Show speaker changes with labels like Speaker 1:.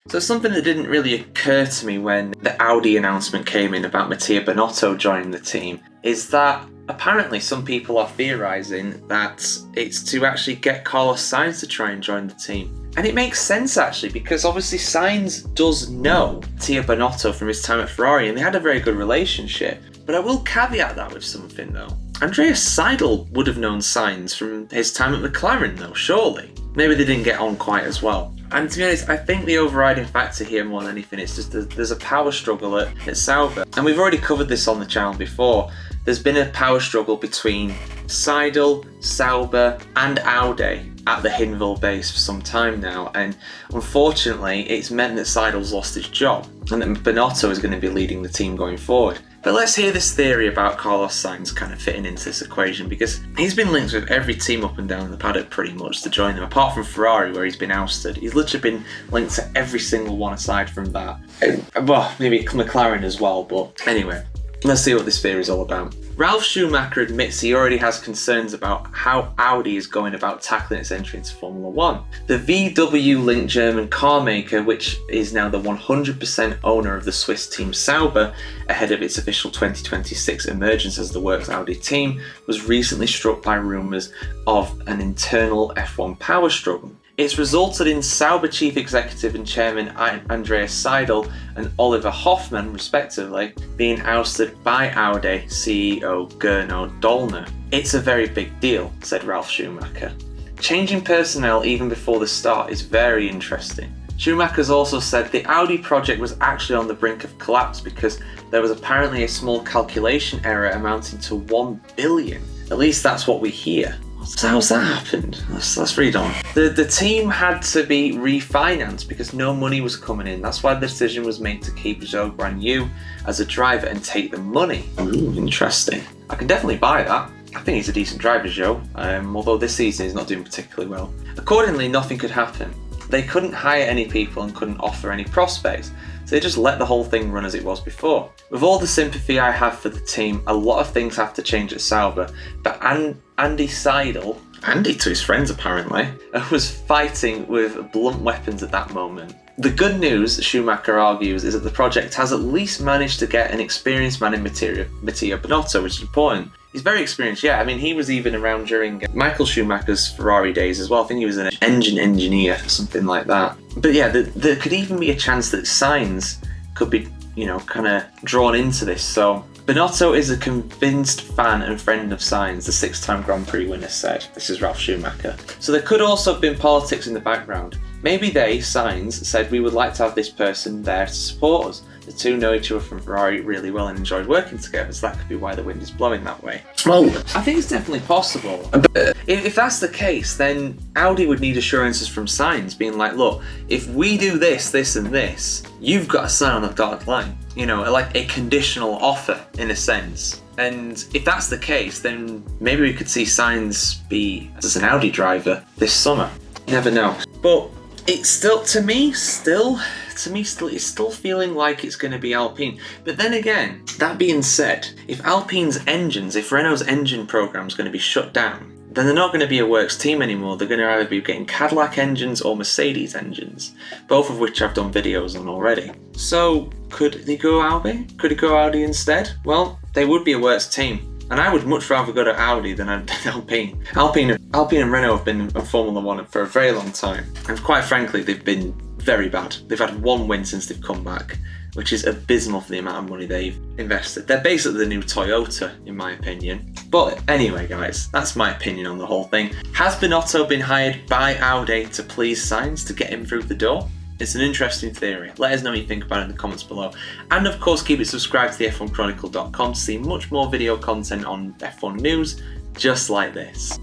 Speaker 1: So something that didn't really occur to me when the Audi announcement came in about Mattia Binotto joining the team is that apparently some people are theorising that it's to actually get Carlos Sainz to try and join the team. And it makes sense actually, because obviously Sainz does know Mattia Binotto from his time at Ferrari and they had a very good relationship. But I will caveat that with something though. Andreas Seidel would have known Sainz from his time at McLaren though, surely. Maybe they didn't get on quite as well. And to be honest, I think the overriding factor here more than anything is just there's a power struggle at Sauber. And we've already covered this on the channel before. There's been a power struggle between Seidel, Sauber and Audi at the Hinwil base for some time now, and unfortunately it's meant that Seidel's lost his job and that Binotto is going to be leading the team going forward. But let's hear this theory about Carlos Sainz kind of fitting into this equation, because he's been linked with every team up and down the paddock pretty much to join them, apart from Ferrari where he's been ousted. He's literally been linked to every single one aside from that. Well, maybe McLaren as well, but anyway. Let's see what this theory is all about. Ralf Schumacher admits he already has concerns about how Audi is going about tackling its entry into Formula 1. The VW-linked German car maker, which is now the 100% owner of the Swiss team Sauber, ahead of its official 2026 emergence as the works Audi team, was recently struck by rumours of an internal F1 power struggle. It's resulted in Sauber Chief Executive and Chairman Andreas Seidel and Oliver Hoffmann, respectively, being ousted by Audi CEO Gernot Dollner. It's a very big deal, said Ralf Schumacher. Changing personnel even before the start is very interesting. Schumacher's also said the Audi project was actually on the brink of collapse because there was apparently a small calculation error amounting to 1 billion. At least that's what we hear. How's that happened? Let's read on. The team had to be refinanced because no money was coming in. That's why the decision was made to keep Zhou Guanyu as a driver and take the money. Ooh, interesting. I can definitely buy that. I think he's a decent driver, Zhou, although this season he's not doing particularly well. Accordingly, nothing could happen. They couldn't hire any people and couldn't offer any prospects, so they just let the whole thing run as it was before. With all the sympathy I have for the team, a lot of things have to change at Sauber, but Andy Seidel, Andy to his friends apparently, was fighting with blunt weapons at that moment. The good news, Schumacher argues, is that the project has at least managed to get an experienced man in Mattia Binotto, which is important. He's very experienced, yeah. I mean, he was even around during Michael Schumacher's Ferrari days as well. I think he was an engine engineer or something like that. But yeah, there could even be a chance that Sainz could be, kind of drawn into this. So Binotto is a convinced fan and friend of Sainz, the 6-time Grand Prix winner said. This is Ralf Schumacher. So there could also have been politics in the background. Maybe Sainz, said we would like to have this person there to support us. The two know each other from Ferrari really well and enjoyed working together, so that could be why the wind is blowing that way. Well, I think it's definitely possible. But if that's the case, then Audi would need assurances from Sainz, being like, look, if we do this, this and this, you've got to sign on the dotted line. Like a conditional offer in a sense. And if that's the case, then maybe we could see Sainz be as an Audi driver this summer. You never know. But it's still, to me, it's still feeling like it's going to be Alpine. But then again, that being said, if Renault's engine program is going to be shut down, then they're not going to be a works team anymore. They're going to either be getting Cadillac engines or Mercedes engines, both of which I've done videos on already. So could they go Audi? Could it go Audi instead? Well, they would be a works team. And I would much rather go to Audi than Alpine. Alpine and Renault have been in Formula 1 for a very long time. And quite frankly, they've been very bad. They've had one win since they've come back, which is abysmal for the amount of money they've invested. They're basically the new Toyota, in my opinion. But anyway, guys, that's my opinion on the whole thing. Has Binotto been hired by Audi to please Sainz to get him through the door? It's an interesting theory. Let us know what you think about it in the comments below. And of course, keep it subscribed to the F1Chronicle.com to see much more video content on F1 news just like this.